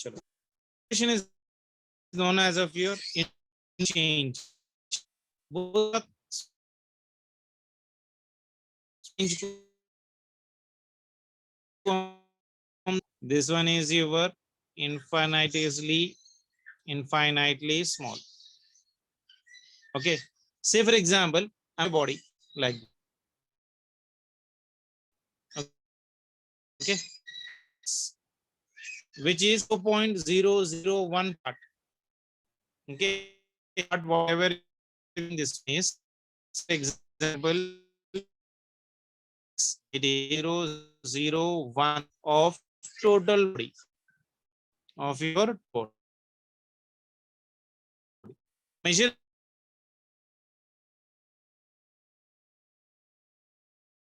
चलो, is known as of your change. This one is your infinitely small. Okay, say for example, a body like, okay, which is 0.001 part. Okay, but whatever this is, for example, it is 0.001 of total body of your body. Measure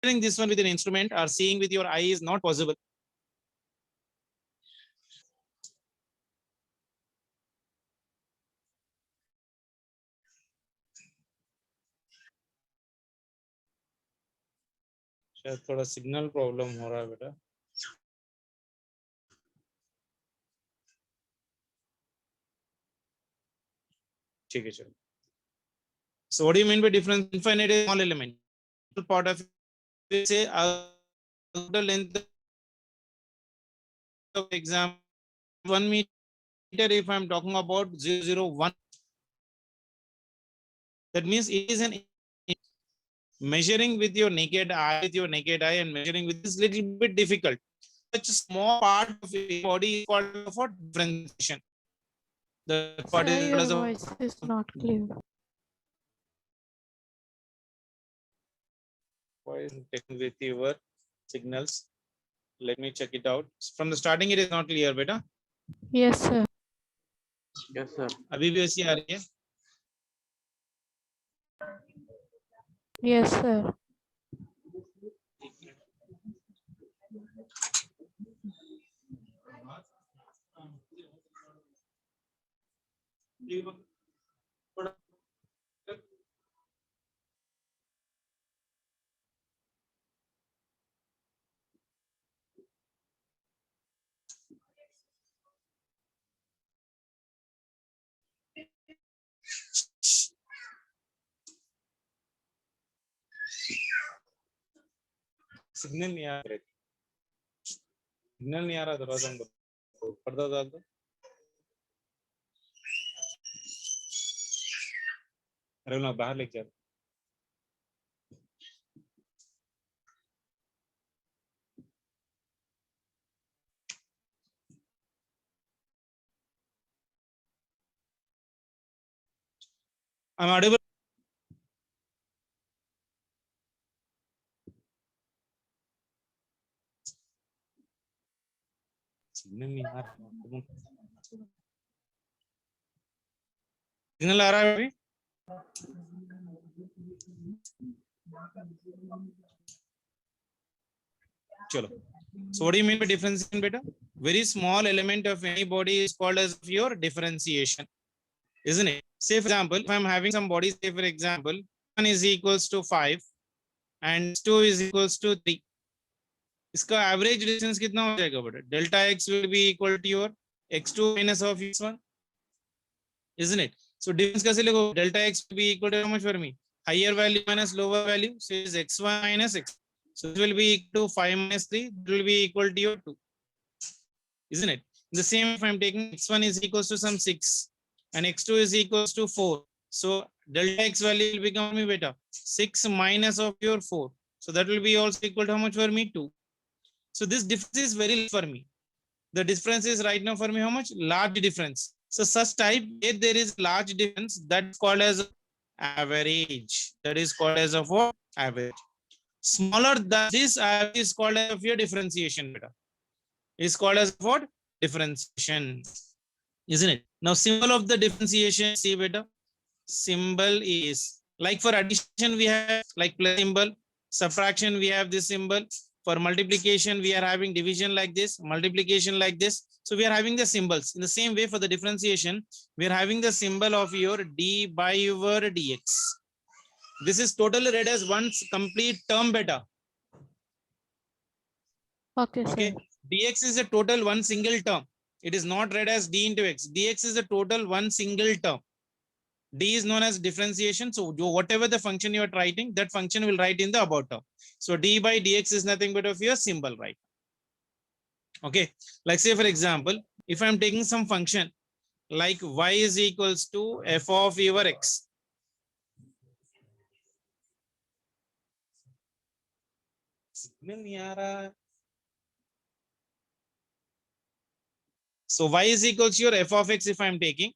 this one with an instrument or seeing with your eye is not possible. शायद थोड़ा signal problem हो रहा है बेटा. ठीक है चलो. So what do you mean by difference? Infinite is small element. Part of it, say the length of example 1 meter. If I'm talking about 0.001, that means it is an measuring with your naked eye, and measuring with this little bit difficult. Such a small part of your body is called for differentiation. The part Sir, is your voice is not clear. Taken with your signals. Let me check it out. From the starting, it is not clear, beta. Yes, sir. Yes, sir. अभी भी ऐसी आ रही है. Yes, sir. Signal नहीं आ रहा. Signal नहीं आ रहा. दरवाजा बंद करो. पर्दा डाल दो. अरे ना बाहर लेके जा. I'm audible. सिग्नल नहीं आ रहा. सिग्नल आ रहा है अभी. चलो. So what do you mean by differentiation, beta? Very small element of any body is called as your differentiation, isn't it? Say for example, if I'm having some body, say for example, 1 is equals to 5 and 2 is equals to 3. इसका average distance कितना हो जाएगा बेटा? Delta x will be equal to your x2 minus of x1, isn't it? So difference कैसे लिखो? Delta x will be equal to how much for me? Higher value minus lower value, so it is x1 minus x. So it will be equal to 5 minus 3, it will be equal to your 2, isn't it? The same if I'm taking x1 is equals to some 6 and x2 is equals to 4. So delta x value will become me beta 6 minus of your 4. So that will be also equal to how much for me? 2. So this difference is very less for me. The difference is right now for me how much? Large difference. So such type, if there is large difference, that's called as average. That is called as of what? Average. Smaller than this average is called as of your differentiation beta. Is called as what? Differentiation, isn't it? Now symbol of the differentiation, see beta, symbol is like for addition we have like plus symbol, subtraction we have this symbol, for multiplication we are having division like this, multiplication like this. So we are having the symbols. In the same way for the differentiation, we are having the symbol of your d by your dx. This is totally read as one complete term beta. Okay, Okay. sir. Dx is a total one single term. It is not read as d into x. Dx is a total one single term. D is known as differentiation. So whatever the function you are writing, that function will write in the above term. So d by dx is nothing but of your symbol, right? Okay. Like say for example, if I'm taking some function like y is equals to f of your x. Signal नहीं आ रहा. So y is equals to your f of x if I'm taking.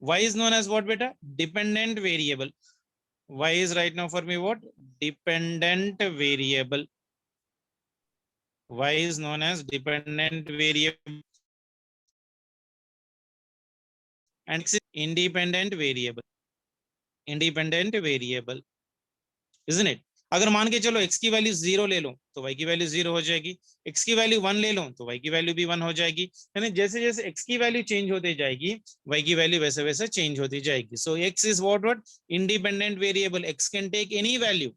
Y is known as what, beta? Dependent variable. Y is right now for me what? Dependent variable. Y is known as dependent variable. And x is independent variable. Independent variable. Isn't it? अगर मान के चलो x की value 0 ले लो तो y की value 0 हो जाएगी, x की वैल्यू 1 ले लो तो y की वैल्यू भी 1 हो जाएगी. यानी जैसे जैसे x की वैल्यू चेंज होती जाएगी y की वैल्यू वैसे वैसे चेंज होती जाएगी. So x is what independent variable. x can take any value,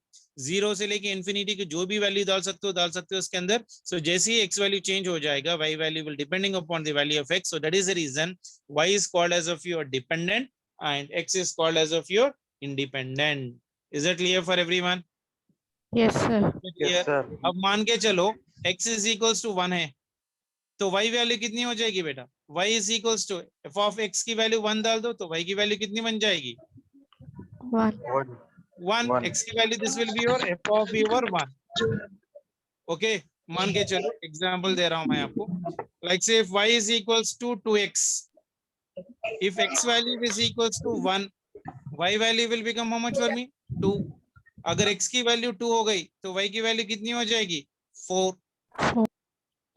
0 से लेके इंफिनिटी की जो भी वैल्यू डाल सकते हो उसके अंदर. सो जैसे ही x वैल्यू चेंज हो जाएगा y value will depending upon the value of x. So that is the reason y is called as of your dependent and x is called as of your independent. Is it clear for everyone? Yes, sir. Yes, sir. अब मान के चलो x is equals to 1 है तो y value कितनी हो जाएगी बेटा? y is equals to f of x की वैल्यू 1 डाल दो तो y की वैल्यू कितनी बन जाएगी? 1. 1. x की value this will be your f of your 1. Okay, मान के चलो एग्जांपल दे रहा हूं मैं आपको. लाइक से if y is equals to 2x, if x value is equals to 1, y value will become how much for me? 2. अगर x की वैल्यू 2 हो गई तो y की वैल्यू कितनी हो जाएगी? 4. 4.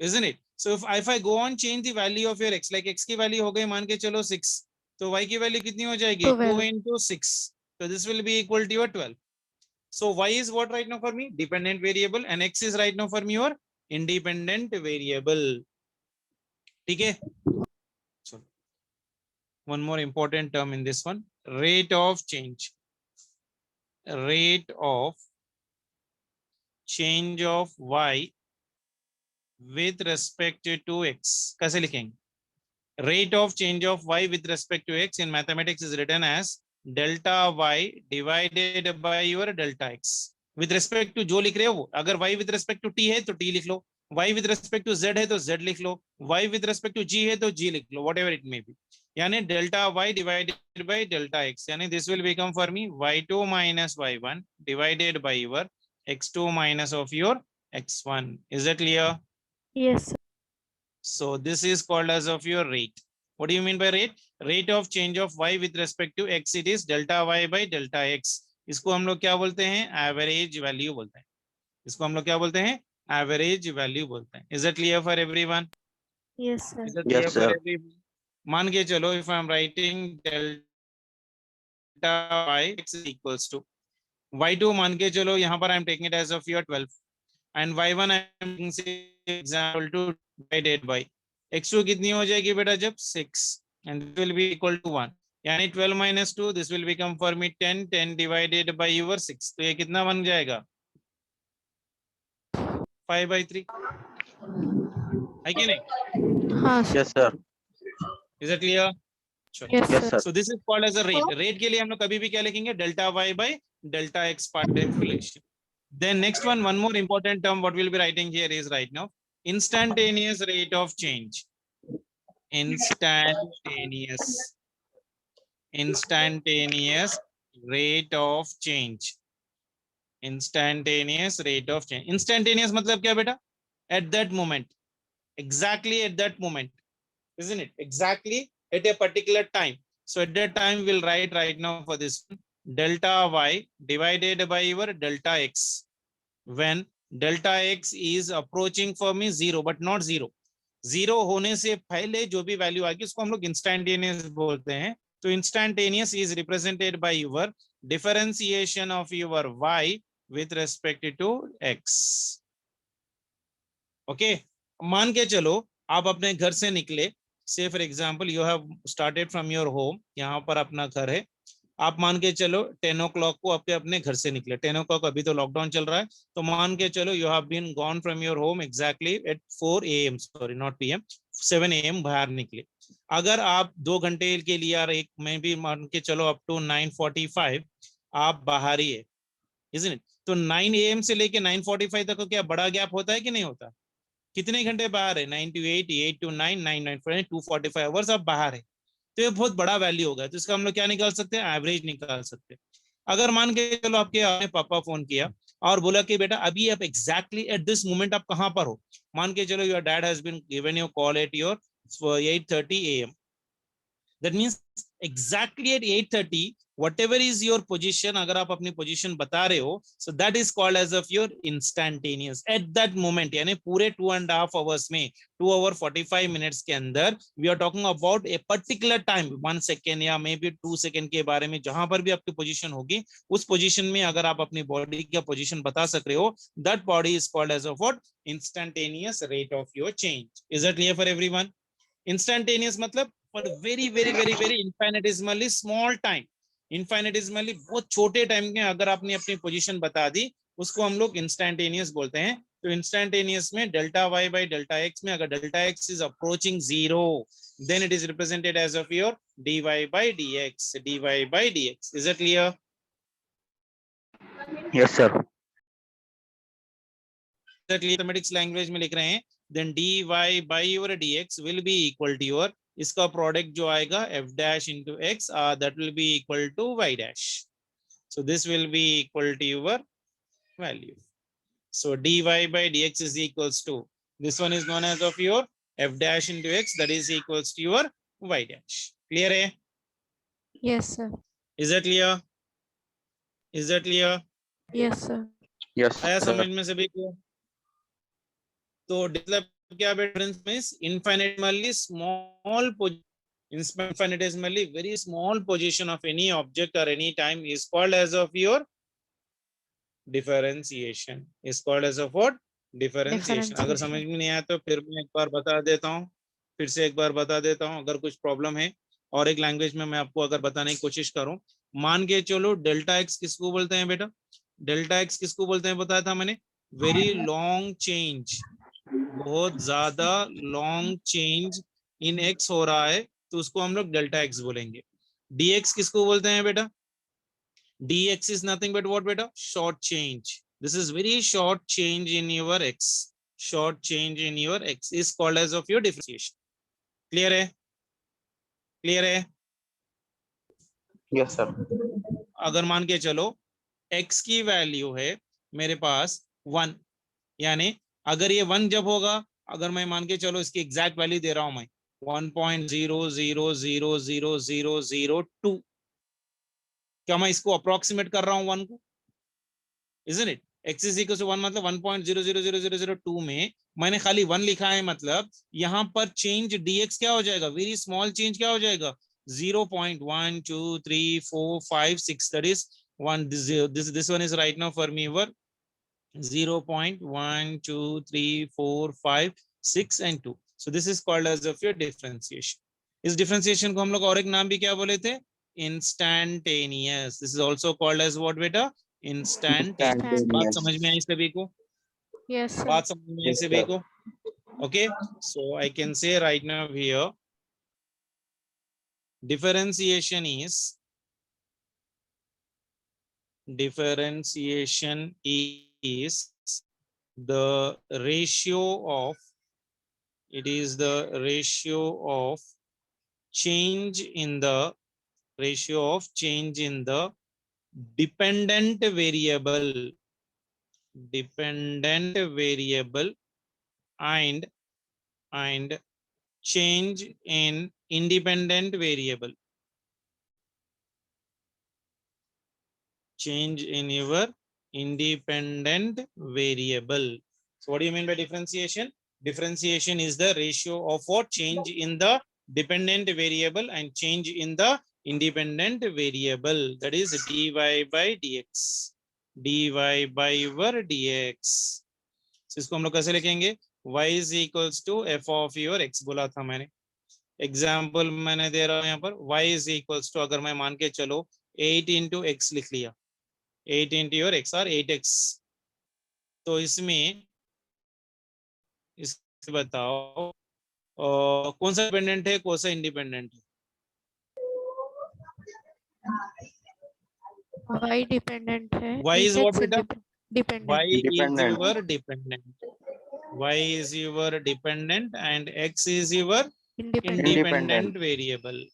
Isn't it? So if I go on change the value of your x, like x की वैल्यू हो गई मान के चलो 6, तो y की वैल्यू कितनी हो जाएगी? 2 into 6. So this will be equal to your 12. So y is what right now for me? Dependent variable, and x is right now for me your independent variable. ठीक है? So one more important term in this one, rate of change. Rate of change of y with respect to x. कैसे लिखेंगे? Rate of change of y with respect to x in mathematics is written as delta y divided by your delta x. With respect to जो लिख रहे हो वो, अगर y with respect to t है तो t लिख लो, y with respect to z है तो z लिख लो, y with respect to g है तो g लिख लो, whatever it may be. यानी delta y divided by delta x, यानी this will become for me y2 minus y1 divided by your x2 minus of your x1. Is that clear? Yes, sir. So this is called as of your rate. What do you mean by rate? Rate of change of y with respect to x, it is delta y by delta x. इसको हम लोग क्या बोलते हैं? Average value बोलते हैं. इसको हम लोग क्या बोलते हैं? एवरेज वैल्यू बोलते हैं. Is it clear for everyone? Yes, sir. Is it clear Yes, for sir. everyone? मान के चलो if I am writing delta y x is equals to y2, मान के चलो यहाँ पर I am taking it as of your 12 and y1 I am taking say example to divided by x2 कितनी हो जाएगी बेटा जब 6 and it will be equal to 1. यानी 12 minus 2 this will become for me 10. 10 divided by your 6, तो ये कितना बन जाएगा? 5/3 है कि नहीं? हाँ, sir. Yes, sir. Is it clear? Sure. Yes, Yes, sir. sir. So this is called as a rate. Rate के लिए हम लोग कभी भी क्या लिखेंगे? Delta y by delta x part calculation. Then next one more important term what we'll be writing here is right now instantaneous rate of change. Instantaneous rate of change. Instantaneous rate of change. Instantaneous मतलब क्या बेटा? At that moment. Exactly at that moment. Isn't it? Exactly at a particular time. So at that time we'll write right now for this one, delta y divided by your delta x when delta x is approaching for me 0 but not 0. 0 होने से पहले जो भी value आएगी उसको हम लोग instantaneous बोलते हैं. तो instantaneous is represented by your differentiation of your y with respect to x. Okay, मान के चलो आप अपने घर से निकले. Say for example you have started from your home. यहाँ पर अपना घर है. आप मान के चलो 10 o'clock को आपके अपने घर से निकले. 10 o'clock अभी तो लॉकडाउन चल रहा है तो मान के चलो you have been gone from your home exactly at 4 AM. Sorry, not PM. 7 AM बाहर निकले। अगर आप 2 घंटे के लिए यार एक मैं भी मान के चलो अप टू 9:45 आप बाहर ही है, isn't it? तो 9 AM से लेके 9:45 तक क्या बड़ा गैप होता है कि नहीं होता? कितने घंटे बाहर है? 9 to 8, 8 to 9, 9 9 245 आवर्स आप बाहर है। तो ये बहुत बड़ा वैल्यू होगा, तो इसका हम लोग क्या निकाल सकते हैं? एवरेज निकाल सकते हैं। अगर मान के चलो आपके पापा फोन किया और बोला कि बेटा अभी आप एग्जैक्टली एट दिस मोमेंट आप कहां पर हो, मान के चलो your dad has been given your call at your 8:30 AM, that means exactly at 8:30 whatever is your position, अगर आप अपनी पोजीशन बता रहे हो, so that is called as of your instantaneous at that moment, यानी पूरे 2.5 hours में 2 hour 45 minutes के अंदर we are talking about a particular time 1 second या मे बी 2 second के बारे में, जहां पर भी आपकी पोजीशन होगी उस पोजीशन में अगर आप अपनी बॉडी का पोजीशन बता सक रहे हो, that body is called as of what? Instantaneous rate of your change. Is that clear for everyone? Instantaneous मतलब for very very very very infinitesimally small time, infinitesimally बहुत छोटे टाइम में अगर आपने अपनी पोजीशन बता दी उसको हम लोग इंस्टैंटेनियस बोलते हैं। तो इंस्टैंटेनियस में delta Y by delta X में अगर delta X is approaching zero then it is represented as of your dy by dx, dy by dx. Is that clear? Yes, sir. Mathematics language में लिख रहे हैं then dy by your dx will be equal to your, इसका product जो आएगा f dash into x that will be equal to y dash, so this will be equal to your value. So dy by dx is equals to, this one is known as of your f dash into x, that is equals to your y dash. Clear hai? Yes, sir. Is that clear? Is that clear? Yes, sir. Yes, आया sir. समझ में सभी को? तो मतलब क्या difference means infinitesimally small infinitesimally very small position of any object or any time is called as of your differentiation, is called as of what? Differentiation. अगर समझ में नहीं आया तो फिर मैं एक बार बता देता हूँ, फिर से एक बार बता देता हूँ, अगर कुछ प्रॉब्लम है और एक लैंग्वेज में मैं आपको अगर बताने की कोशिश करूं, मान के चलो डेल्टा एक्स किसको बोलते हैं बेटा? डेल्टा एक्स किसको बोलते हैं बताया था मैंने? वेरी लॉन्ग चेंज, बहुत ज्यादा लॉन्ग चेंज इन एक्स हो रहा है तो उसको हम लोग डेल्टा एक्स बोलेंगे। dx किसको बोलते हैं बेटा? dx is nothing but what beta? Short change. This is very short change in your x, short change in your x is called as of your differentiation. Clear hai? Clear hai? Yes, sir. अगर मान के चलो x की value है मेरे पास 1, यानी अगर ये 1 जब होगा, अगर मैं मान के चलो इसकी एग्जैक्ट वैल्यू दे रहा हूं मैं 1.00000002, क्या मैं इसको अप्रोक्सीमेट कर रहा हूं 1 को? Isn't it? x is equal to 1 मतलब 1.000002 में मैंने खाली 1 लिखा है, मतलब यहां पर चेंज dx क्या हो जाएगा? वेरी स्मॉल चेंज क्या हो जाएगा? 0.12345 that is one, this one is right now for me over 0.12345 and 2. So this is called as of your differentiation. इस differentiation को हम लोग और एक नाम भी क्या बोले थे? Instantaneous. This is also called as what beta? Instantaneous. बात समझ में आई सभी को? Yes, sir. बात समझ में आई सभी को? Okay, so I can say right now here differentiation is the ratio of, it is the ratio of change in the dependent variable and change in independent variable, change in your independent variable. So what do you mean by differentiation? Differentiation is the ratio of what? Change in the dependent variable and change in the independent variable, that is dy by dx, dy by your dx. So इसको हम लोग कैसे लिखेंगे? y is equals to f of your x बोला था मैंने, example मैंने दे रहा हूं यहाँ पर y is equals to, अगर मैं मान के चलो 8 into x लिख लिया, 8 into your x और 8x, तो इसमें बताओ कौन सा डिपेंडेंट है, कौन सा इंडिपेंडेंट है? Y डिपेंडेंट है, Y is what X बेटा? Dependent. Y is Independent. your dependent. Y is your dependent and X is your independent. independent variable.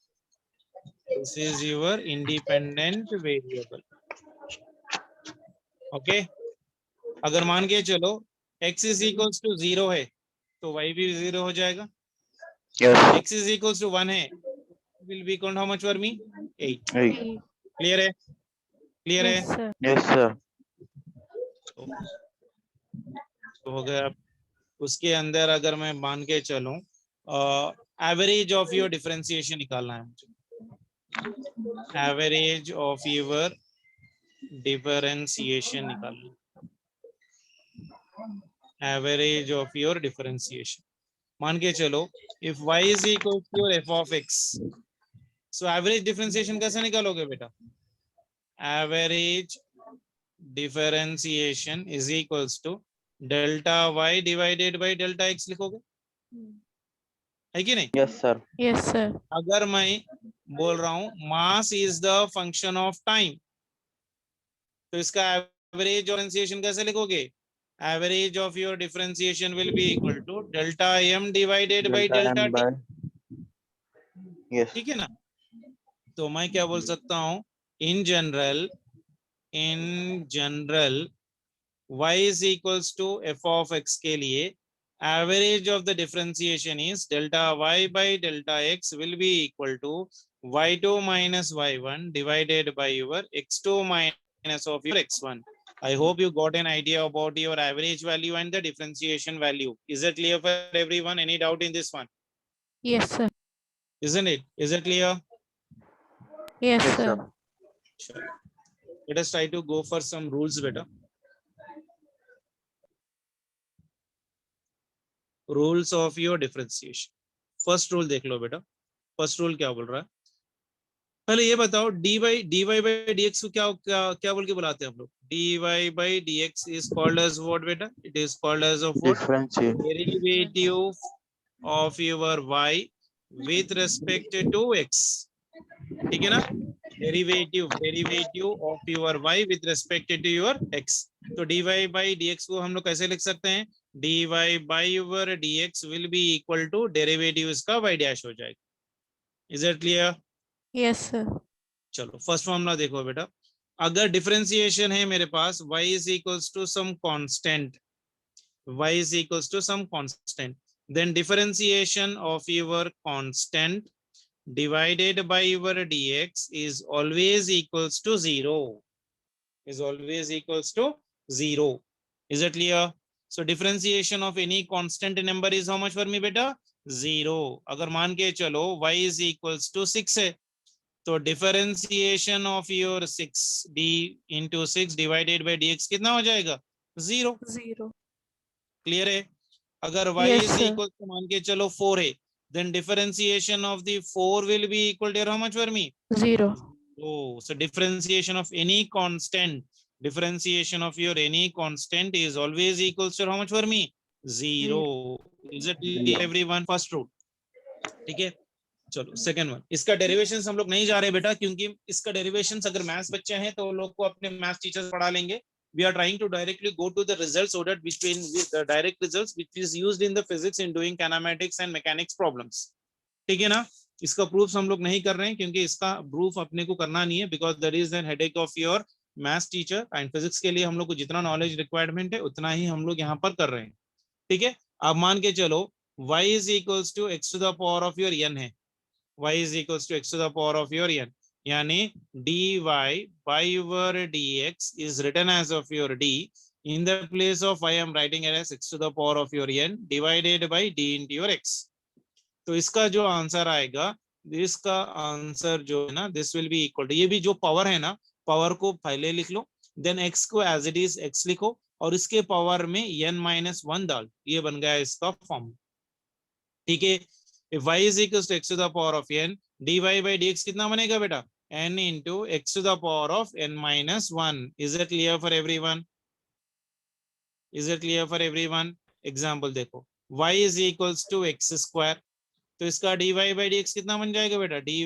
This is your independent variable. Okay. अगर मान के चलो x is equals to 0 है तो y भी 0 हो जाएगा. Yes. X is equals to 1 है, will be equal to how much for me? 8. 8. Clear है? Clear है? Yes sir. Yes, sir. तो हो गया. उसके अंदर अगर मैं मान के चलूं एवरेज ऑफ योर डिफरेंशिएशन निकालना है मुझे. एवरेज ऑफ योर डिफरेंशिएशन निकालना. एवरेज ऑफ योर डिफरेंशिएशन मान के चलो इफ y is equal to your f of x, so average differentiation कैसे निकालोगे बेटा? Average differentiation is equals to delta y divided by delta x लिखोगे, है कि नहीं? Yes, sir. Yes sir. अगर मैं बोल रहा हूं mass is the function of time, तो इसका एवरेज डिफरेंशिएशन कैसे लिखोगे? Average of your differentiation will be equal to delta m divided by Delta delta M t. by. Yes. ठीक है ना? तो मैं क्या बोल सकता हूं, in general y is equals to f of x के लिए average of the differentiation is delta y by delta x will be equal to y2 minus y1 divided by your x2 minus of your x1. I hope you got an idea about your average value and the differentiation value. Is it clear for everyone? Any doubt in this one? Yes sir. Isn't it? Is it clear? Yes Yes, sir. sir. Sure. Let us try to go for some rules better. Rules of your differentiation. First rule देख लो बेटा. First rule क्या बोल रहा है? पहले ये बताओ dy by dx को क्या क्या क्या बोल के बुलाते हैं हम लोग? dy by dx is called as what बेटा? It is called as of what? Differentiate. Derivative of your y with respect to x. ठीक है ना? Derivative of your y with respect to your x. तो dy by dx को हम लोग कैसे लिख सकते हैं? dy by your dx will be equal to derivative इसका y डैश हो जाएगा. Is it clear? Yes sir. चलो फर्स्ट फॉर्मूला देखो बेटा. अगर डिफरेंशिएशन है मेरे पास y is equals to some constant, y is equals to some constant, then differentiation of your constant divided by your dx is always equals to 0. Is always equals to 0. Is it clear? So differentiation of any constant number is how much for me beta? 0. अगर मान के चलो y is equals to 6 है तो differentiation of your 6d into 6 divided by dx कितना हो जाएगा? 0. 0। Clear है? अगर y Yes, is sir. equal to मान के चलो 4 है, then differentiation of the 4 will be equal to how much for me? 0। Oh, so differentiation of any constant, differentiation of your any constant is always equals to how much for me? 0. Is it clear everyone? First rule. ठीक है. चलो second one. इसका derivations हम लोग नहीं जा रहे बेटा, क्योंकि इसका डेरिवेशंस अगर मैथ्स बच्चे हैं तो लोग को अपने मैथ्स टीचर्स पढ़ा लेंगे. We are trying to directly go to the results so that between the direct results which is used in the physics in doing kinematics and mechanics problems. ठीक है ना? इसका प्रूफ हम लोग नहीं कर रहे हैं क्योंकि इसका प्रूफ अपने को करना नहीं है, because that is an headache of your maths teacher. And physics के लिए हम लोग को जितना नॉलेज रिक्वायरमेंट है उतना ही हम लोग यहाँ पर कर रहे हैं. ठीक है. अब मान के चलो y is equals to x to the power of your n है. y is equals to x to the power of your n, यानी dy by your dx is written as of your d. In the place of y I am writing it as x to the power of your n divided by d into your x. तो इसका जो answer आएगा, इसका answer जो है ना, this will be equal to, ये भी जो पावर है ना, पावर को पहले लिख लो, देन x को एज इट इज x लिखो और इसके पावर में n-1 डाल. ये बन गया इसका फॉर्म. ठीक है. If y is equals to x to the power of n, dy by dx कितना बनेगा बेटा? n into x to the power of n-1. Is it clear for everyone? Is it clear for everyone? Example देखो. Y is equals to x square. तो इसका dy by dx कितना बन जाएगा बेटा? dy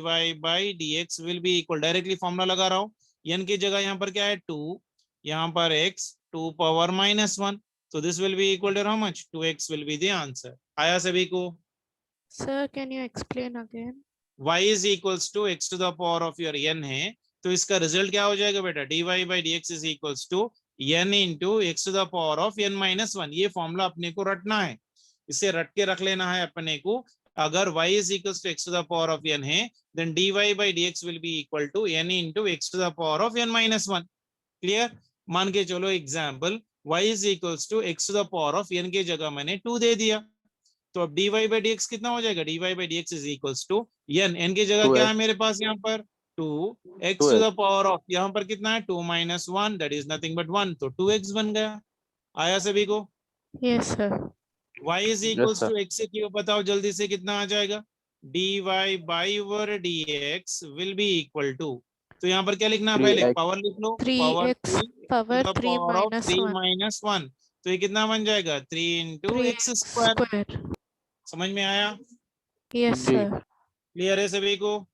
by dx will be equal, directly formula लगा रहा हूँ, n की जगह यहाँ पर क्या है 2, यहाँ पर x 2 power -1, so this will be equal to how much? 2x will be the answer. आया सभी को? Sir, can you explain again? y is equals to x to the power of your n है, तो इसका result क्या हो जाएगा बेटा? dy by dx is equals to n into x to the power of n minus 1. ये formula अपने को रटना है, इसे रट के रख लेना है अपने को। अगर y is equals to x to the power of n है, then dy by dx will be equal to n into x to the power of n minus 1. Clear? मान के चलो example y is equals to x to the power of n के जगह मैंने 2 दे दिया, तो अब dy by dx कितना हो जाएगा? dy by dx is equals to n की जगह क्या है 2x मेरे पास यहाँ पर? 2x to 2x the power of, यहाँ पर कितना है? 2 minus 1, that is nothing but 1, तो 2x बन गया। आया सभी को? Yes, sir. y is yes equals sir to x से क्यों बताओ जल्दी से, कितना आ जाएगा? dy by over dx will be equal to, तो यहाँ पर क्या लिखना है? पहले 3x पावर लिख लो, 3x power power 3 power of minus 3 1. minus 1, तो ये कितना बन जाएगा? 3 into 3x x square. square. समझ में आया? Yes, जी sir. क्लियर है सभी को?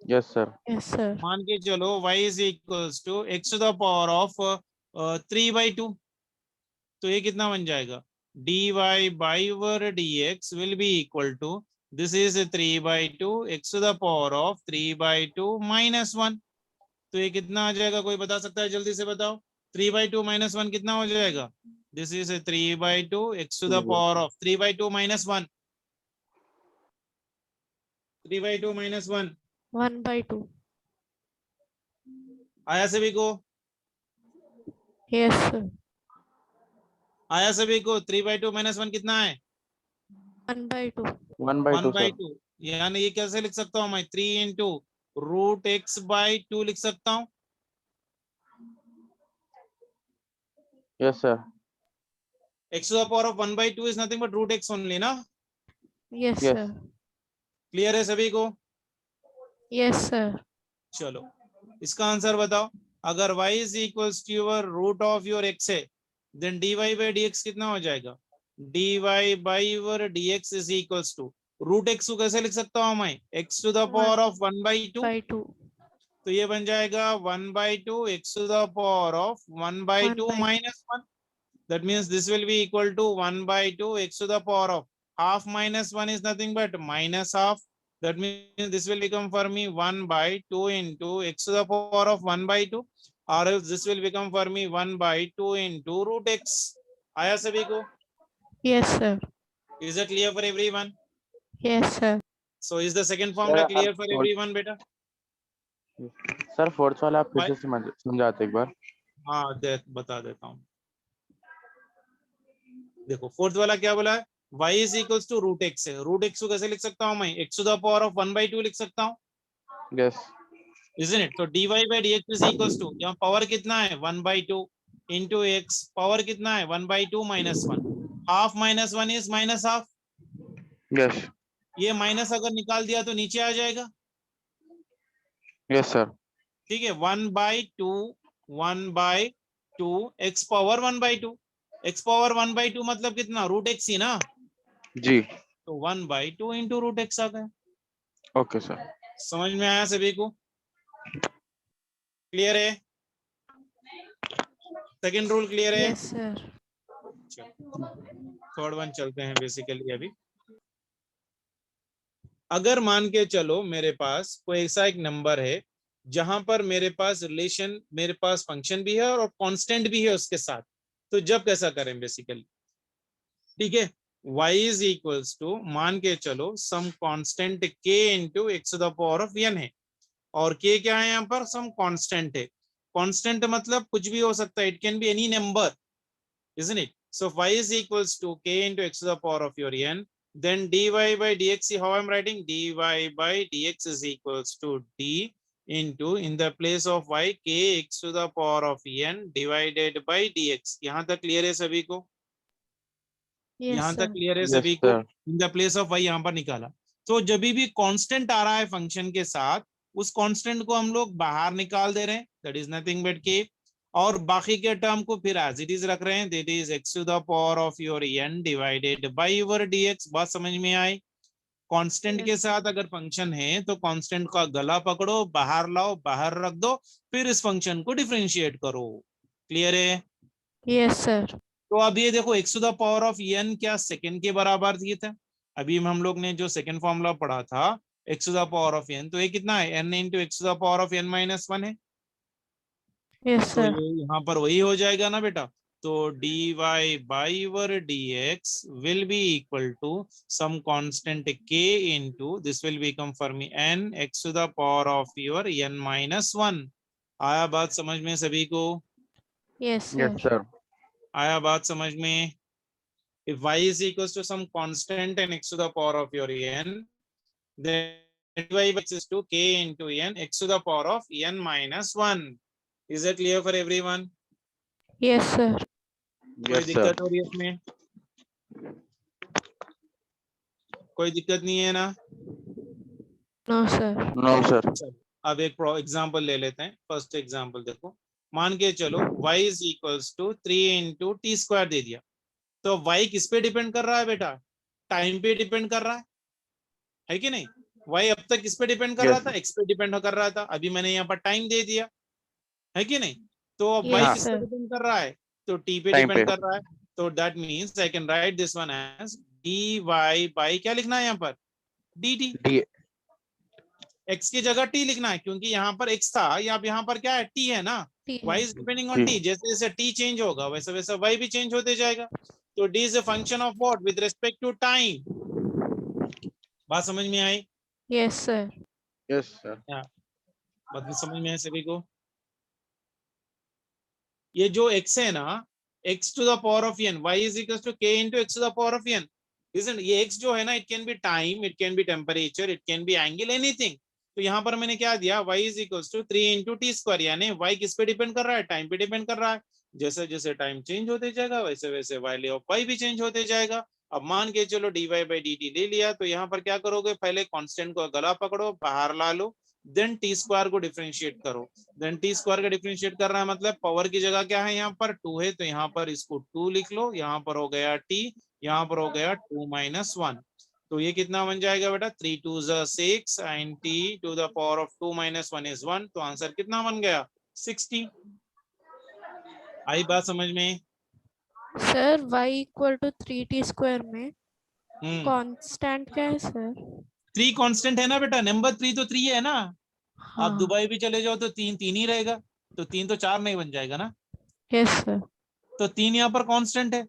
yes sir Yes, sir. मान के चलो y is equals to x to the power of 3 by 2, तो ये कितना बन जाएगा? dy by over dx will be equal to, this is 3 by 2 x to the power of 3 by 2 minus 1, तो ये कितना आ जाएगा? कोई बता सकता है? जल्दी से बताओ। 3 by 2 minus 1 कितना हो जाएगा? This is 3 by 2 x to the power of 3 by 2 minus 1, 3 by 2 minus 1। 1 by 2. आया सभी को? Yes, sir. आया सभी को? 3 by 2 minus 1 कितना है? 1 by 2. 1 by 2 1 by sir 2, यानी ये कैसे लिख सकता हूँ मैं? 3 into root x by 2 लिख सकता हूँ। yes sir x to the power of 1 by 2 is nothing but root x only ना? Yes, Yes. sir. क्लियर है सभी को? Yes, sir. चलो इसका आंसर बताओ। अगर y is equals to your root of your x है, then dy by dx कितना हो जाएगा? dy by your dx is equals to root x को कैसे लिख सकता हूँ मैं? x to the power of 1 by 2, By 2. तो ये बन जाएगा 1 by 2 x to the power of 1 by 1 2 by minus 1, that means this will be equal to 1 by 2 x to the power of half minus 1 is nothing but minus half, that means this will become for me 1 by 2 into x to the power of 1 by 2, or else this will become for me 1 by 2 into root x। आया सभी को? Yes, sir. Is it clear for everyone? Yes, sir. So is the second formula clear for everyone बेटा? Sir fourth वाला आप Why? फिर से समझाते एक बार। हाँ बता देता हूँ। देखो फोर्थ वाला क्या बोला है? y is equals to root x है, root x को कैसे लिख सकता हूँ मैं? x to the power of 1 by 2 लिख सकता हूँ, यस isn't it? तो dy by dx is equals to, यहाँ पावर कितना है? 1 by 2 into x, पावर कितना है? 1 by 2 minus 1, half minus 1 is minus half, yes ये माइनस अगर निकाल दिया तो नीचे आ जाएगा। यस सर ठीक है, 1 by 2 1 by 2 x power 1 by 2, x power 1 by 2 मतलब कितना? रूट x ही ना, जी तो 1 by 2 into रूट x आ गया। ओके सर समझ में आया सभी को? क्लियर है? सेकंड रूल क्लियर है? Yes, sir. थर्ड वन चलते हैं बेसिकली अभी। अगर मान के चलो मेरे पास कोई ऐसा एक नंबर है जहां पर मेरे पास रिलेशन, मेरे पास फंक्शन भी है और कांस्टेंट भी है उसके साथ, तो जब कैसा करें बेसिकली? ठीक है, y is equals to, मान के चलो some constant k into x to the power of n है, और k क्या है यहाँ पर? सम कांस्टेंट है। कांस्टेंट मतलब कुछ भी हो सकता है, it can be any number, isn't it? So y is equals to k into x to the power of your n, then dy by dx, see how I'm writing? dy by dx is equals to d into, in the place of y, k x to the power of n divided by dx। यहाँ तक clear है सभी को? Yes, यहाँ तक sir. Clear है yes सभी को? Sir in the place of y यहाँ पर निकाला, तो जब भी कांस्टेंट आ रहा है फंक्शन के साथ, उस कांस्टेंट को हम लोग बाहर निकाल दे रहे हैं, that is nothing but k, और बाकी के टर्म को फिर एज इट इज रख रहे हैं, that is x to the power of your n divided by your dx। बात समझ में आई? कांस्टेंट के साथ अगर फंक्शन है तो कांस्टेंट का गला पकड़ो, बाहर लाओ, बाहर रख दो, फिर इस फंक्शन को डिफरेंशिएट करो। क्लियर है? Yes, sir. तो अब ये देखो x to the power of n क्या सेकंड के बराबर ये था। अभी हम लोग ने जो सेकंड फॉर्मूला पढ़ा था x to the power of n, तो ये कितना है, n into x to the power of n minus 1 है। Yes, तो sir. ये यहाँ पर वही हो जाएगा ना बेटा। तो dy by your dx will be equal to some constant k into this will become for me n x to the power of your n minus 1। आया बात समझ में सभी को? Yes, Yes, sir. sir. आया बात समझ में? If y is equals to some constant and x to the power of your n, then dy by x is to k into n x to the power of n minus 1। Is that clear for everyone? Yes, sir. कोई Yes, sir. दिक्कत हो रही है इसमें? कोई दिक्कत नहीं है ना? No, sir. No, sir. अब एक एग्जांपल ले लेते हैं। फर्स्ट एग्जांपल देखो, मान के चलो y is equals to 3 into t square दे दिया। तो y किस पे डिपेंड कर रहा है बेटा? टाइम पे डिपेंड कर रहा है कि नहीं? y अब तक किस पे डिपेंड कर रहा Yes. था? x पे डिपेंड कर रहा था। अभी मैंने यहाँ पर टाइम दे दिया, है कि नहीं? तो अब y Yes, किस पे sir. डिपेंड कर रहा है? तो t पे Time डिपेंड पे। कर रहा है। तो that means I can write this one as dy by क्या लिखना है यहाँ पर? dt। D. x की जगह t लिखना है, क्योंकि यहाँ पर x था, यहाँ पर क्या है? t है ना। T y है। Is depending on T. t। जैसे जैसे t चेंज होगा वैसे वैसे y भी चेंज होते जाएगा। तो d is a function of what? With respect to time. बात समझ में आई? Yes, sir. Yes, sir. बात समझ में है सभी को? ये जो x है ना, x to the power of n, y is equal to k into x to the power of n। Isn't ये x जो है ना, it can be time, it can be temperature, it can be angle, anything. तो यहाँ पर मैंने क्या दिया? y is equal to 3 into T square, यानी y किस पे डिपेंड कर रहा है? टाइम पे डिपेंड कर रहा है। जैसे जैसे टाइम चेंज होते जाएगा वैसे वैसे वैल्यू ऑफ y भी चेंज होते जाएगा। अब मान के चलो dy बाई dt ले लिया, तो यहाँ पर क्या करोगे? पहले कांस्टेंट को गला पकड़ो, बाहर ला लो, देन टी स्क्वायर को डिफरेंशिएट करो। देन टी स्क्वायर का डिफरेंशिएट कर रहा है मतलब पावर की जगह क्या है? यहाँ पर 2 है, तो यहाँ पर इसको 2 लिख लो। यहाँ पर हो गया t, यहाँ पर हो गया 2 माइनस 1। तो ये कितना बन जाएगा बेटा? 3 2 6 and t to the power of 2 minus 1 is 1। तो आंसर कितना बन गया? 60। आई बात समझ में? Sir, y equal to 3t square में constant क्या है sir? 3 कांस्टेंट है ना बेटा, नंबर 3 तो 3 है ना। आप हाँ. दुबई भी चले जाओ तो 3 3 ही रहेगा, तो 3 तो 4 नहीं बन जाएगा ना। Yes, sir. तो 3 यहाँ पर कांस्टेंट है,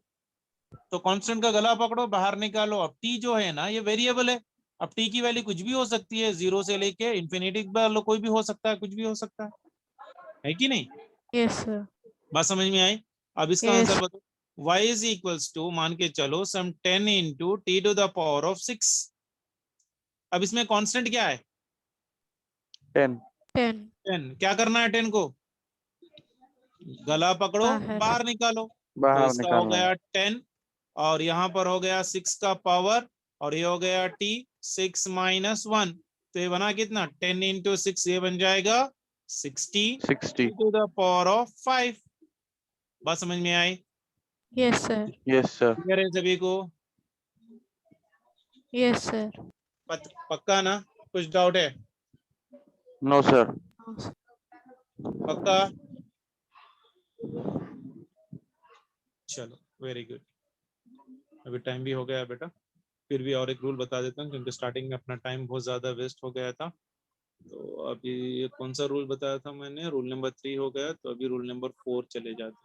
तो कांस्टेंट का गला पकड़ो, बाहर निकालो। अब t जो है ना, ये वेरिएबल है। अब t की वैल्यू कुछ भी हो सकती है, 0 से लेके इंफिनिटी तक कोई भी हो सकता है, कुछ भी हो सकता है कि नहीं? Yes, sir. बात समझ में आई? अब इसका Yes. आंसर बताओ। y इज इक्वल्स टू, मान के चलो, some 10 into T to the power of 6। अब इसमें कांस्टेंट क्या है? 10. 10 10। क्या करना है 10 को? गला पकड़ो, बाहर. बाहर निकालो। तो बाहर इसका हो निकालना है। गया 10, और यहाँ पर हो गया 6 का पावर, और ये हो गया t 6 माइनस 1। तो ये बना कितना? 10 इंटू 6, ये बन जाएगा 60 60. To the power of 5। बात समझ में आई? Yes, sir. Yes, sir. Clear है सभी को? Yes, sir. पक्का ना? कुछ डाउट है? No, sir. No, sir. पक्का? चलो, वेरी गुड। अभी टाइम भी हो गया है बेटा, फिर भी और एक रूल बता देता हूँ, क्योंकि स्टार्टिंग में अपना टाइम बहुत ज्यादा वेस्ट हो गया था। तो अभी ये कौन सा रूल बताया था मैंने? रूल नंबर 3 हो गया, तो अभी रूल नंबर 4 चले जाते।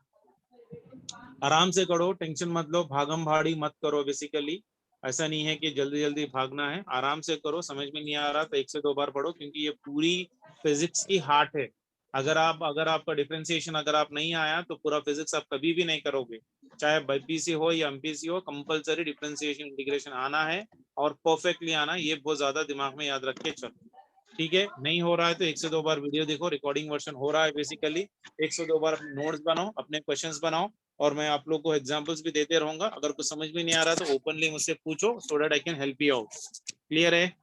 आराम से करो, टेंशन मत लो, भागम भाड़ी मत करो। बेसिकली ऐसा नहीं है कि जल्दी जल्दी भागना है, आराम से करो। समझ में नहीं आ रहा तो 1 से 2 बार पढ़ो, क्योंकि ये पूरी फिजिक्स की हार्ट है। अगर आपका डिफरेंशिएशन अगर आप नहीं आया तो पूरा फिजिक्स आप कभी भी नहीं करोगे, चाहे बीपीसी हो या एमपीसी हो। कंपलसरी डिफरेंशिएशन इंटीग्रेशन आना है, और परफेक्टली आना है। ये बहुत ज्यादा दिमाग में याद रख के चलो, ठीक है? नहीं हो रहा है तो 1 से 2 बार वीडियो देखो, रिकॉर्डिंग वर्जन हो रहा है बेसिकली। 1 से 2 बार नोट्स बनाओ, अपने क्वेश्चंस बनाओ, और मैं आप लोग को एग्जांपल्स भी देते रहूंगा। अगर कुछ समझ में नहीं आ रहा तो ओपनली मुझसे पूछो, so that I can help you out. Clear है?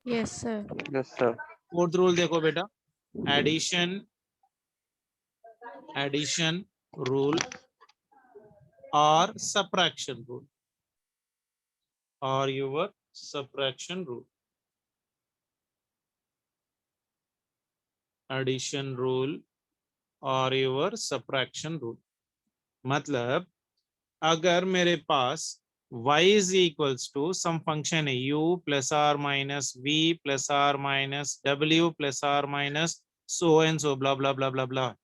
Yes, sir. Yes, sir. Fourth rule देखो बेटा, एडिशन रूल और सब्ट्रैक्शन रूल और your subtraction rule, addition rule और your subtraction rule. मतलब अगर मेरे पास y is equals to some function है u plus or minus v plus or minus w plus or minus so and so blah blah blah blah blah.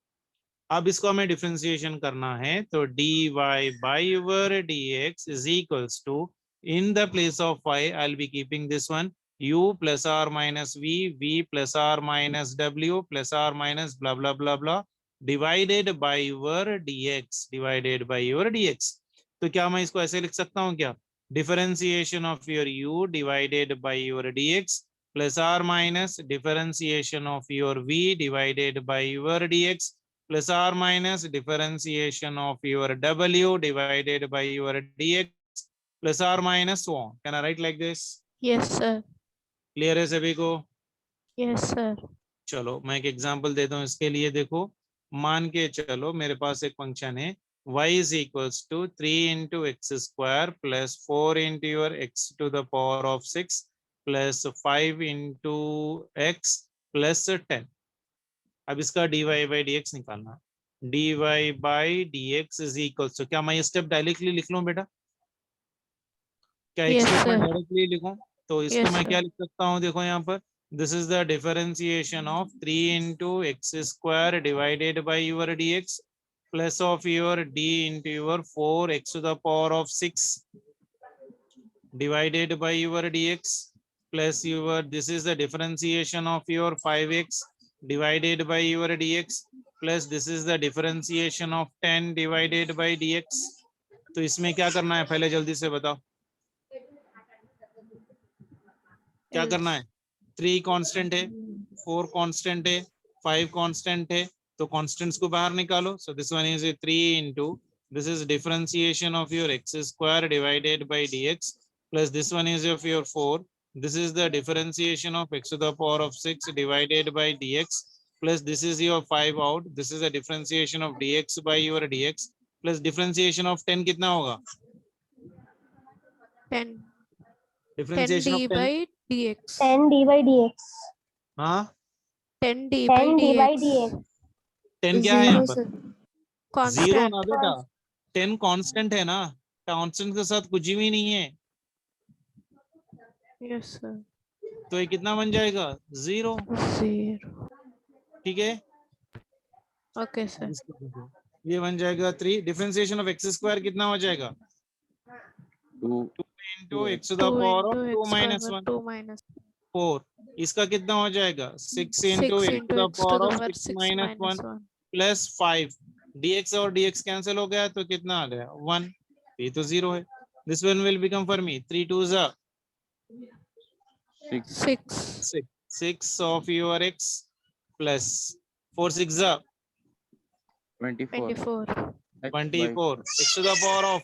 अब इसको हमें differentiation करना है तो dy by your dx is equals to, in the place of y I'll be keeping this one, u plus or minus v plus or minus w plus or minus blah blah blah blah divided by your dx, divided by your dx. तो क्या मैं इसको ऐसे लिख सकता हूँ क्या, differentiation of your u divided by your dx plus or minus differentiation of your v divided by your dx plus or minus differentiation of your w divided by your dx plus or minus so on. Can I write like this? Yes sir. Clear है सभी को? Yes sir. चलो मैं एक example देता हूँ इसके लिए. देखो मान के चलो मेरे पास एक फंक्शन है y is equals to 3 into x square plus 4 into your x to the power of 6 plus 5 into x plus 10. अब इसका dy by dx निकालना. dy by dx is equals to, क्या मैं ये स्टेप डायरेक्टली लिख लूं बेटा? क्या एक Yes, स्टेप मैं sir. डायरेक्टली लिखूं? तो इसको Yes, मैं sir. क्या लिख सकता हूं? देखो यहाँ पर this is the differentiation of 3 into x square divided by your dx plus of your d into your 4x to the power of 6 divided by your dx plus your, this is the differentiation of your 5x divided by your dx plus this is the differentiation of 10 divided by dx. तो इसमें क्या करना है पहले जल्दी से बताओ, क्या करना है? 3 कांस्टेंट है, 4 कांस्टेंट है, 5 कांस्टेंट है, तो कांस्टेंट्स को बाहर निकालो. So this one is 3 into, this is differentiation of your x square divided by dx plus this one is of your 4. This is the differentiation of x to the power of 6 divided by dx plus this is your 5 out. This is the differentiation of dx by your dx plus differentiation of 10 कितना होगा? 10. 10 Differentiation d of 10 by dx. 10 d by dx. हाँ 10 d by 10 d by dx. dx. 10 क्या है यहाँ Zero, पर? sir. Zero Constant. ना बेटा, 10 constant है ना, कांस्टेंट के साथ कुछ भी नहीं है, Yes sir. तो ये कितना बन जाएगा? 0. 0. ठीक है, Okay sir. ये बन जाएगा 3. डिफरेंशिएशन ऑफ एक्स स्क्वायर कितना हो जाएगा? 2 2 into x to the 2 power of into 2 x minus power 1 2 minus 4. इसका कितना हो जाएगा? 6 into 6 x to into the x to power the of power 6 6 minus 1 1. plus 5. dx और dx कैंसिल हो गया तो कितना आ गया? 1. ये तो 0 है. This one will become for me 3 2s are 6. 6 of your x plus 4 6 are 24 24. 24. x to the power of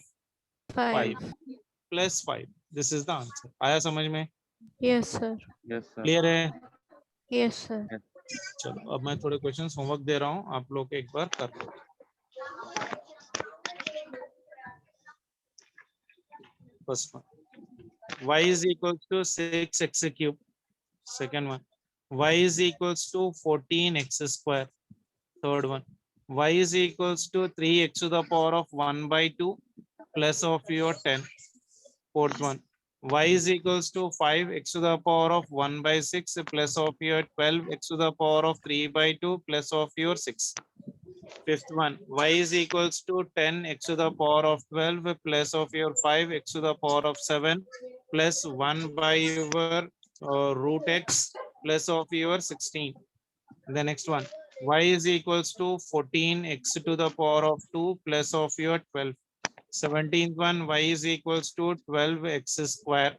5. 5 plus 5. This is the answer. आया समझ में? Yes sir. yes sir clear है? Yes sir. चलो अब मैं थोड़े क्वेश्चंस होमवर्क दे रहा हूँ, आप लोग एक बार कर लो. First one, y is equals to 6x cube. Second one, y is equals to 14x square. Third one, y is equals to 3x to the power of 1 by 2 plus of your 10. Fourth one, y is equals to 5x to the power of 1 by 6 plus of your 12x to the power of 3 by 2 plus of your 6. Fifth one, y is equals to 10x to the power of 12 plus of your 5x to the power of 7 plus 1 by your root x plus of your 16. The next one, y is equals to 14x to the power of 2 plus of your 12. 17th one, y is equals to 12x square.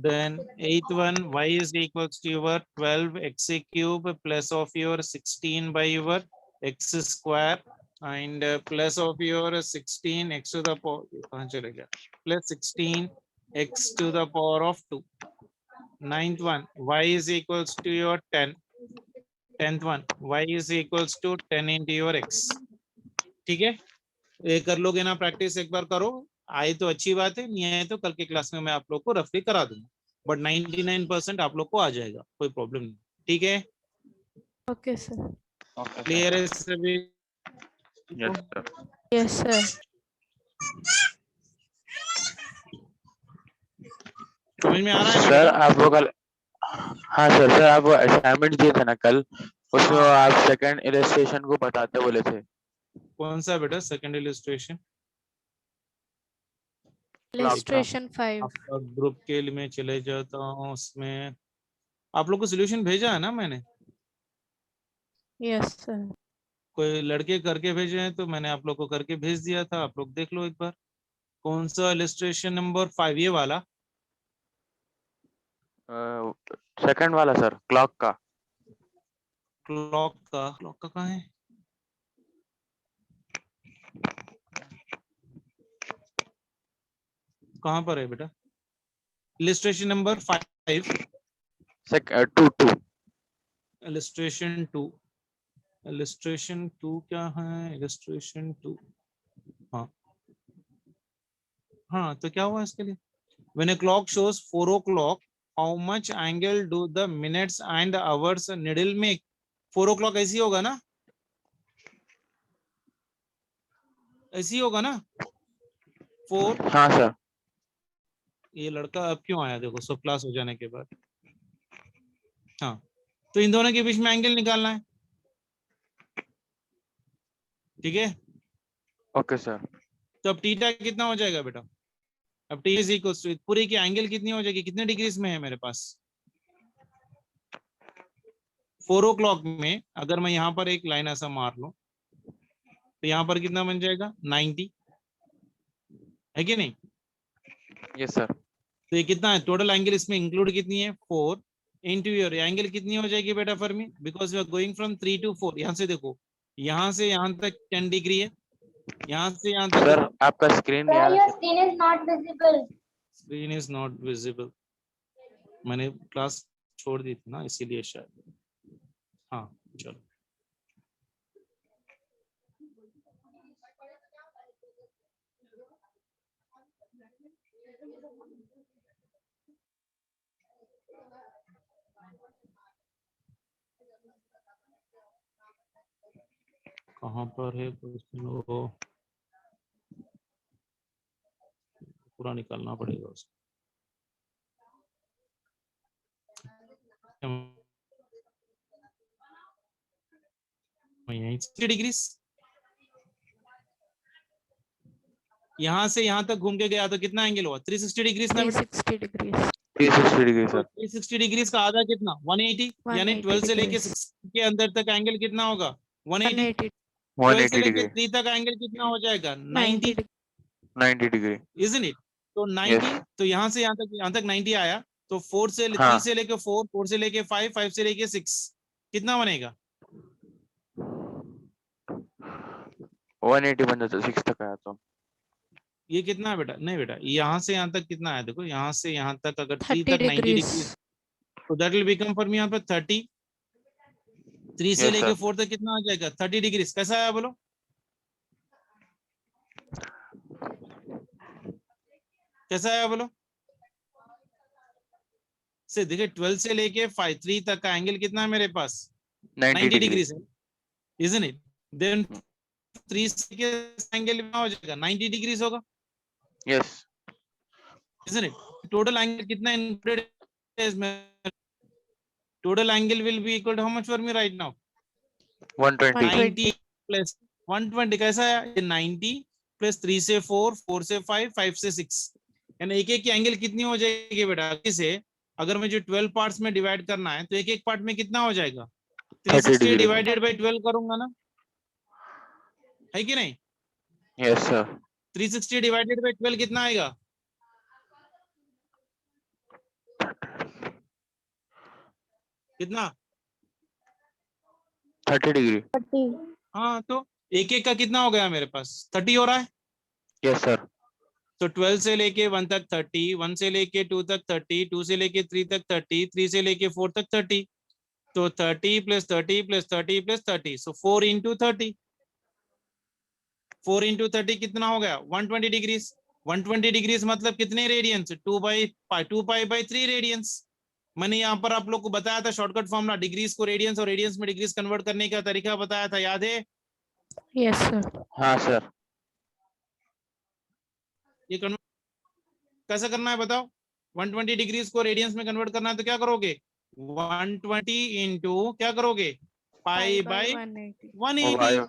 Then 8th one, y is equals to your 12x cube plus of your 16 by your x square and plus of your 16x to the power plus 16x to the power of 2. 9th one, y is equals to your 10. 10th one, y is equals to 10 into your x. ठीक है, ये कर लोगे ना practice, एक बार करो. आए तो अच्छी बात है, नहीं आए तो कल के क्लास में मैं आप लोग को रफली करा दूंगा, बट 99% आप लोग को आ जाएगा, कोई प्रॉब्लम नहीं। ठीक है, okay sir. Okay, clear sir. है सभी? Yes, sir. Yes sir. समझ में आ रहा है ना सर बेटा? आप वो कल, हाँ सर आप वो असाइनमेंट दिए थे ना कल, उसमें वो हाँ। आप सेकंड इलस्ट्रेशन को बताते बोले थे। कौन सा बेटा सेकंड इलस्ट्रेशन? इलस्ट्रेशन 5। आपका ग्रुप के लिए मैं चले जाता हूँ, उसमें आप लोग को सोल्यूशन भेजा है ना मैंने? Yes sir. कोई लड़के करके भेजे हैं तो मैंने आप लोग को करके भेज दिया था, आप लोग देख लो एक बार। कौन सा इलस्ट्रेशन नंबर 5? ये वाला सेकंड वाला सर, क्लॉक का। क्लॉक का? क्लॉक का कहाँ है? कहाँ पर है बेटा? Illustration number 5, two two. Illustration 2। Illustration 2 क्या है? इलस्ट्रेशन 2, हाँ हाँ, तो क्या हुआ इसके लिए? When a clock shows 4 o'clock, how much angle do the minutes and hours needle make? 4 o'clock ऐसी होगा ना? ऐसी होगा ना? 4। हाँ सर। ये लड़का अब क्यों आया? देखो सब क्लास हो जाने के बाद। हाँ, तो इन दोनों के बीच में एंगल निकालना है। ठीक है, ओके सर। तो अब थीटा कितना हो जाएगा बेटा? अब टी इज इक्वल टू पूरी की एंगल कितनी हो जाएगी? कितने डिग्रीज में है मेरे पास? 4 o'clock में अगर मैं यहाँ पर एक लाइन ऐसा मार लूं तो यहाँ पर कितना बन जाएगा? 90 है कि नहीं? Yes sir. तो ये कितना है टोटल एंगल? इसमें इंक्लूड कितनी है? 4 इंटू योर एंगल कितनी हो जाएगी बेटा for me? Because we are going from 3 to 4। यहाँ से देखो, यहाँ से यहाँ तक 10 डिग्री है, यहाँ से यहाँ तक। सर आपका स्क्रीन नहीं आ Sir, रहा your screen is not visible. Screen is not visible. मैंने क्लास छोड़ दी थी ना इसीलिए शायद। हाँ चलो, कहाँ पर है क्वेश्चन? वो पूरा निकालना पड़ेगा उसको। यहीं 60 डिग्री, यहाँ से यहाँ तक घूम के गया तो कितना एंगल हुआ? 360 डिग्री ना बेटा? 360 डिग्री। 360 डिग्री तो सर। 360 डिग्री का आधा कितना? 180। यानी 12 से लेके 6 के अंदर तक एंगल कितना होगा? 180। 180। 12 से 180 लेके डिग्री। 3 तक एंगल कितना हो जाएगा? 90। 90 डिग्री। Isn't it? तो 90, यस। तो यहाँ से यहाँ तक 90 आया, तो 4 से 3 हाँ से लेके 4, 4 से लेके 5, 5 से लेके 6, कितना बनेगा? 180 बन जाता, 6 तक आया तो। ये कितना है बेटा? नहीं बेटा, यहाँ से यहाँ तक कितना है? देखो यहाँ से यहाँ तक अगर 3 30 तक 90 डिग्री। डिग्री, तो that will become for me यहाँ पे 30। 3 से यस लेके सर। 4 तक कितना आ जाएगा? 30 डिग्री। कैसा आया बोलो? कैसा आया बोलो? से देखिए 12 से लेके 5, 3 तक का एंगल कितना है मेरे पास? 90 डिग्री। डिग्री से, isn't it? Then 3 से के एंगल कितना हो जाएगा? 90 डिग्री होगा, yes. isn't it? Total angle कितना इंक्लूडेड है इसमें? Total angle will be equal to how much for me right now? 120। 90 प्लस 120। कैसा है ये? 90 प्लस 3 से 4, 4 से 5, 5 से 6, यानी एक एक की एंगल कितनी हो जाएगी बेटा? इसे अगर मुझे 12 पार्ट्स में डिवाइड करना है तो एक एक पार्ट में कितना हो जाएगा? 30 360 डिग्री। डिवाइडेड बाय 12 करूंगा ना, है कि नहीं? Yes sir. 360 डिवाइडेड बाय 12 कितना आएगा? कितना? 30 डिग्री। 30. हाँ, तो एक एक का कितना हो गया मेरे पास? 30 हो रहा है। Yes sir. तो 12 से लेके 1 तक 30, 1 से लेके 2 तक 30, 2 से लेके 3 तक 30, 3 से लेके 4 तक 30, तो 30 प्लस 30 प्लस 30 प्लस 30, सो 4 into 30, 4 into 30 कितना हो गया? 120 डिग्री। 120 डिग्रीज मतलब कितने रेडियंस? 2 पाई/3 रेडियंस। मैंने यहाँ पर आप लोग को बताया था शॉर्टकट फॉर्मूला, डिग्रीज को रेडियंस और रेडियंस में डिग्रीज कन्वर्ट करने का तरीका बताया था, याद है? Yes, sir. हाँ सर। ये कन्वर्ट कैसे करना है बताओ? 120 डिग्रीज को रेडियंस में कन्वर्ट करना है तो क्या करोगे? 120 इंटू क्या करोगे? Pi by 180. 180।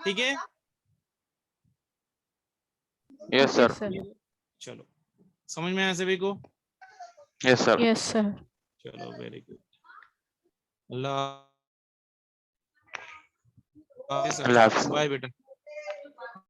ठीक है, यस Yes, सर। sir. चलो समझ में आया सभी को? Yes sir. Yes, sir. चलो वेरी गुड। अल्लाह अल्लाह हाफ़िज़। बाय बेटा।